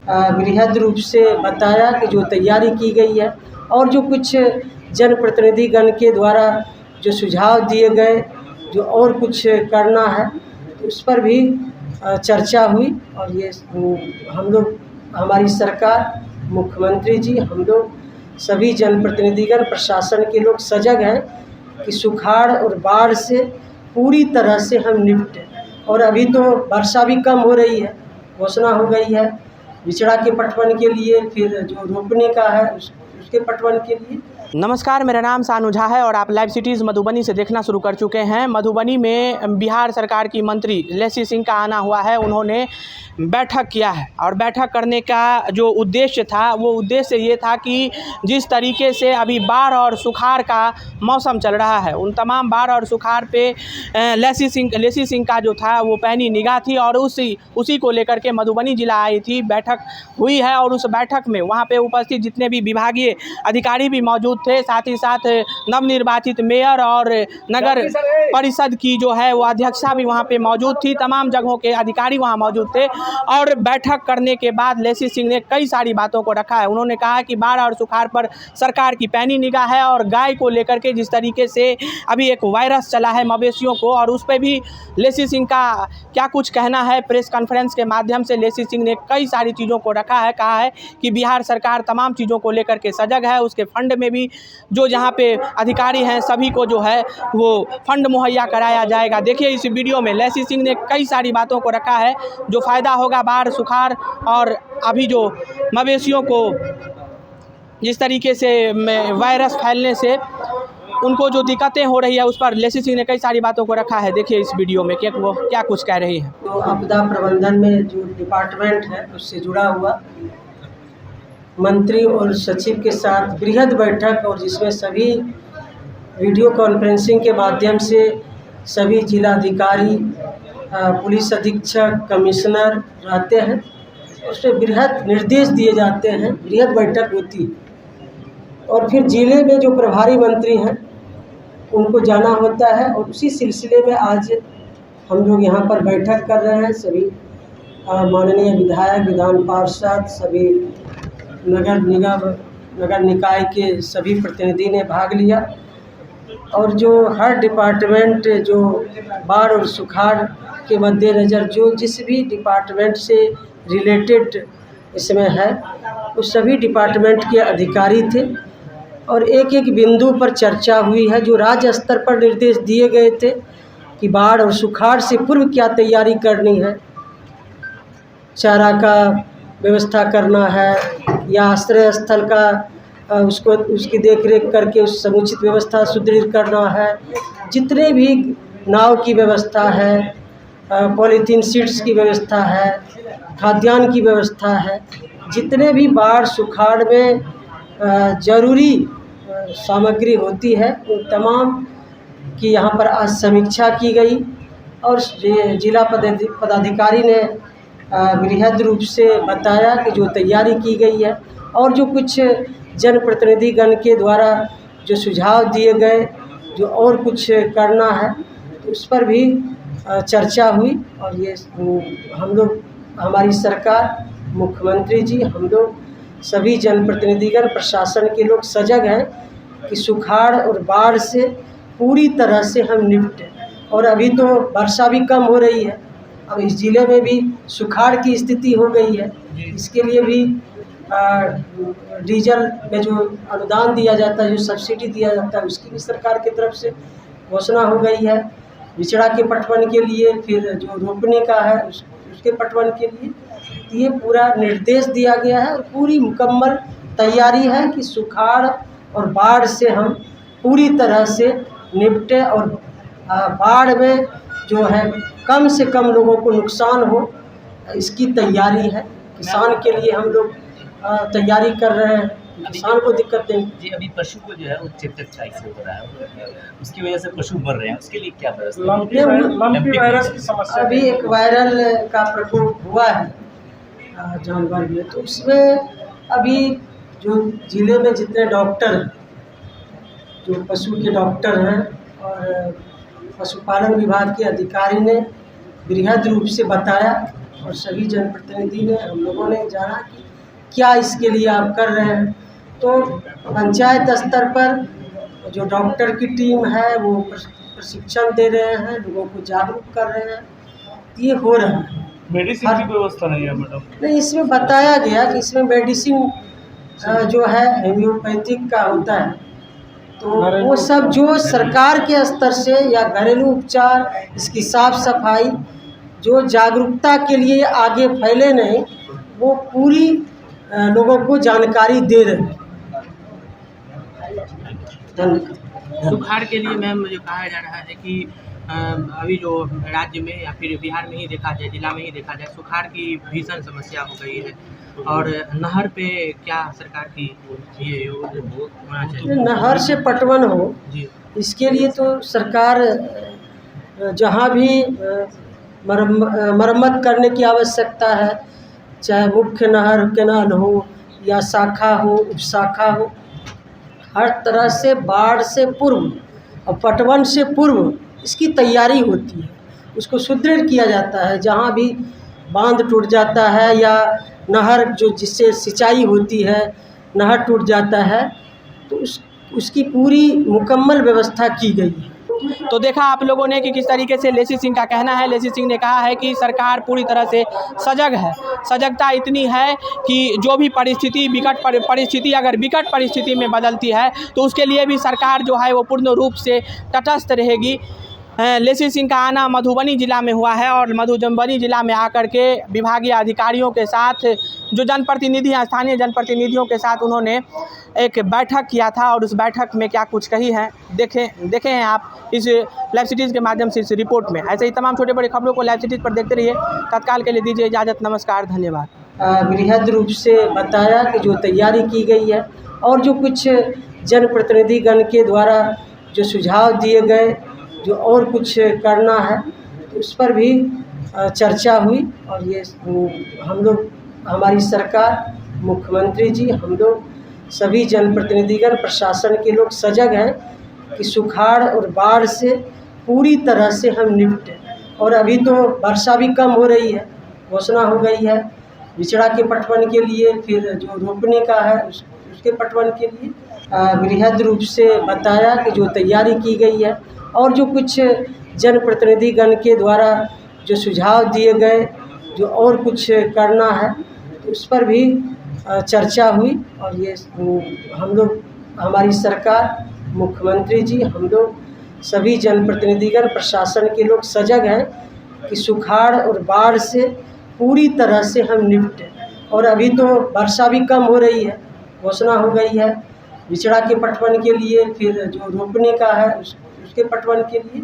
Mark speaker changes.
Speaker 1: बृहद रूप से बताया कि जो तैयारी की गई है और जो कुछ जनप्रतिनिधिगण के द्वारा जो सुझाव दिए गए, जो और कुछ करना है तो उस पर भी चर्चा हुई। और ये हम लोग, हमारी सरकार, मुख्यमंत्री जी, हम लोग सभी जनप्रतिनिधिगण, प्रशासन के लोग सजग हैं कि सुखाड़ और बाढ़ से पूरी तरह से हम निपटें। और अभी तो वर्षा भी कम हो रही है, घोषणा हो गई है बिचड़ा के पटवन के लिए, फिर जो रोपने का है उसके पटवन के लिए।
Speaker 2: नमस्कार, मेरा नाम सानू झा है और आप लाइव सिटीज़ मधुबनी से देखना शुरू कर चुके हैं। मधुबनी में बिहार सरकार की मंत्री लेसी सिंह का आना हुआ है। उन्होंने बैठक किया है और बैठक करने का जो उद्देश्य था वो उद्देश्य ये था कि जिस तरीके से अभी बाढ़ और सुखाड़ का मौसम चल रहा है, उन तमाम बाढ़ और सुखाड़ पे लेसी सिंह का जो था वो पैनी निगाह थी और उसी को लेकर के मधुबनी जिला आई थी। बैठक हुई है और उस बैठक में वहाँ पे उपस्थित जितने भी विभागीय अधिकारी भी मौजूद थे, साथ ही साथ नवनिर्वाचित मेयर और नगर परिषद की जो है वो अध्यक्षा भी वहाँ पे मौजूद थी। तमाम जगहों के अधिकारी वहाँ मौजूद थे और बैठक करने के बाद लेसी सिंह ने कई सारी बातों को रखा है। उन्होंने कहा कि बाढ़ और सुखाड़ पर सरकार की पैनी निगाह है और गाय को लेकर के जिस तरीके से अभी एक वायरस चला है मवेशियों को, और उस पर भी लेसी सिंह का क्या कुछ कहना है। प्रेस कॉन्फ्रेंस के माध्यम से लेसी सिंह ने कई सारी चीज़ों को रखा है, कहा है कि बिहार सरकार तमाम चीज़ों को लेकर के सजग है। उसके फंड में भी जो जहाँ पे अधिकारी हैं सभी को जो है वो फंड मुहैया कराया जाएगा। देखिए इस वीडियो में लेसी सिंह ने कई सारी बातों को रखा है, जो फ़ायदा होगा बाढ़ सुखाड़ और अभी जो मवेशियों को जिस तरीके से वायरस फैलने से उनको जो दिक्कतें हो रही है उस पर लेसी सिंह ने कई सारी बातों को रखा है। देखिए इस वीडियो में कि वो क्या कुछ कह रही हैं।
Speaker 1: तो आपदा प्रबंधन में जो डिपार्टमेंट है उससे जुड़ा हुआ मंत्री और सचिव के साथ बृहद बैठक, और जिसमें सभी वीडियो कॉन्फ्रेंसिंग के माध्यम से सभी जिलाधिकारी, पुलिस अधीक्षक, कमिश्नर रहते हैं। उसमें बृहद निर्देश दिए जाते हैं, बृहद बैठक होती है और फिर जिले में जो प्रभारी मंत्री हैं उनको जाना होता है। और उसी सिलसिले में आज हम लोग यहाँ पर बैठक कर रहे हैं। सभी माननीय विधायक, विधान पार्षद, सभी नगर निकाय के सभी प्रतिनिधि ने भाग लिया। और जो हर डिपार्टमेंट जो बाढ़ और सुखाड़ के मद्देनज़र जो जिस भी डिपार्टमेंट से रिलेटेड इसमें है, उस सभी डिपार्टमेंट के अधिकारी थे और एक एक बिंदु पर चर्चा हुई है। जो राज्य स्तर पर निर्देश दिए गए थे कि बाढ़ और सुखाड़ से पूर्व क्या तैयारी करनी है, चारा का व्यवस्था करना है या आश्रय स्थल का उसकी देखरेख करके उस समुचित व्यवस्था सुदृढ़ करना है, जितने भी नाव की व्यवस्था है, पॉलीथीन शीट्स की व्यवस्था है, खाद्यान्न की व्यवस्था है, जितने भी बाढ़ सुखाड़ में ज़रूरी सामग्री होती है उन तमाम की यहाँ पर आज समीक्षा की गई। और जिला पदाधिकारी ने बृहद रूप से बताया कि जो तैयारी की गई है और जो कुछ जनप्रतिनिधिगण के द्वारा जो सुझाव दिए गए, जो और कुछ करना है तो उस पर भी चर्चा हुई। और ये हम लोग, हमारी सरकार, मुख्यमंत्री जी, हम लोग सभी जनप्रतिनिधिगण, प्रशासन के लोग सजग हैं कि सुखाड़ और बाढ़ से पूरी तरह से हम निपटें। और अभी तो वर्षा भी कम हो रही है, अब इस ज़िले में भी सुखाड़ की स्थिति हो गई है। इसके लिए भी डीजल में जो अनुदान दिया जाता है, जो सब्सिडी दिया जाता है, उसकी भी सरकार की तरफ से घोषणा हो गई है बिचड़ा के पटवन के लिए, फिर जो रोपने का है उसके पटवन के लिए। तो ये पूरा निर्देश दिया गया है और पूरी मुकम्मल तैयारी है कि सुखाड़ और बाढ़ से हम पूरी तरह से निपटें और बाढ़ में जो है कम से कम लोगों को नुकसान हो, इसकी तैयारी है। किसान के लिए हम लोग तैयारी कर रहे हैं, किसान को दिक्कत नहीं।
Speaker 3: जी, अभी पशु को जो है वो चेचक टाइप से हो रहा है, उसकी वजह से पशु मर रहे हैं, उसके लिए क्या व्यवस्था?
Speaker 1: लंपी वायरस की समस्या, अभी एक वायरल का प्रकोप हुआ है जानवर में, तो उसमें अभी जो जिले में जितने डॉक्टर हैं, जो पशु के डॉक्टर हैं और पशुपालन विभाग के अधिकारी ने बृहद रूप से बताया और सभी जनप्रतिनिधि ने, हम लोगों ने जाना कि क्या इसके लिए आप कर रहे हैं। तो पंचायत स्तर पर जो डॉक्टर की टीम है वो प्रशिक्षण दे रहे हैं, लोगों को जागरूक कर रहे हैं, ये हो रहा है।
Speaker 4: मेडिसिन की व्यवस्था नहीं है मैडम?
Speaker 1: नहीं, इसमें बताया गया कि इसमें मेडिसिन जो है होम्योपैथिक का होता है, तो वो सब जो सरकार के स्तर से या घरेलू उपचार, इसकी साफ सफाई जो जागरूकता के लिए आगे फैले नहीं, वो पूरी लोगों को जानकारी दे रहे हैं। धन्यवाद।
Speaker 2: सुखाड़ के लिए मैम जो कहा जा रहा है कि अभी जो राज्य में या फिर बिहार में ही देखा जाए, जिला में ही देखा जाए, सुखाड़ की भीषण समस्या हो गई है और नहर पे क्या सरकार की ये होना चाहिए?
Speaker 1: नहर से पटवन हो
Speaker 2: जी,
Speaker 1: इसके लिए तो सरकार जहाँ भी मरम्मत करने की आवश्यकता है, चाहे मुख्य नहर कैनाल हो या शाखा हो, उपशाखा हो, हर तरह से बाढ़ से पूर्व और पटवन से पूर्व इसकी तैयारी होती है, उसको सुदृढ़ किया जाता है। जहाँ भी बांध टूट जाता है या नहर जो जिससे सिंचाई होती है, नहर टूट जाता है, तो उसकी पूरी मुकम्मल व्यवस्था की गई है।
Speaker 2: तो देखा आप लोगों ने कि किस तरीके से लेसी सिंह का कहना है। लेसी सिंह ने कहा है कि सरकार पूरी तरह से सजग है। सजगता इतनी है कि जो भी परिस्थिति परिस्थिति अगर विकट परिस्थिति में बदलती है तो उसके लिए भी सरकार जो है वो पूर्ण रूप से तटस्थ रहेगी। लेसी सिंह का आना मधुबनी ज़िला में हुआ है और मधुबनी ज़िला में आकर के विभागीय अधिकारियों के साथ जो जनप्रतिनिधि हैं, स्थानीय जनप्रतिनिधियों के साथ उन्होंने एक बैठक किया था और उस बैठक में क्या कुछ कही है देखें हैं आप इस लाइव सिटीज़ के माध्यम से इस रिपोर्ट में। ऐसे ही तमाम छोटे बड़े खबरों को लाइव सिटीज़ पर देखते रहिए। तत्काल के लिए दीजिए इजाज़त। नमस्कार, धन्यवाद।
Speaker 1: बृहद रूप से बताया कि जो तैयारी की गई है और जो कुछ जनप्रतिनिधिगण के द्वारा जो सुझाव दिए गए, जो और कुछ करना है, तो उस पर भी चर्चा हुई। और ये हम लोग, हमारी सरकार, मुख्यमंत्री जी, हम लोग सभी जनप्रतिनिधिगण, प्रशासन के लोग सजग हैं कि सुखाड़ और बाढ़ से पूरी तरह से हम निपटें। और अभी तो वर्षा भी कम हो रही है, घोषणा हो गई है बिचड़ा के पटवन के लिए, फिर जो रोपने का है उसके पटवन के लिए। बृहद रूप से बताया कि जो तैयारी की गई है और जो कुछ जनप्रतिनिधिगण के द्वारा जो सुझाव दिए गए, जो और कुछ करना है, तो उस पर भी चर्चा हुई। और ये हम लोग, हमारी सरकार, मुख्यमंत्री जी, हम लोग सभी जनप्रतिनिधिगण, प्रशासन के लोग सजग हैं कि सुखाड़ और बाढ़ से पूरी तरह से हम निपटें। और अभी तो वर्षा भी कम हो रही है, घोषणा हो गई है बिचड़ा के पटवन के लिए, फिर जो रोपने का है उसके पटवन के लिए।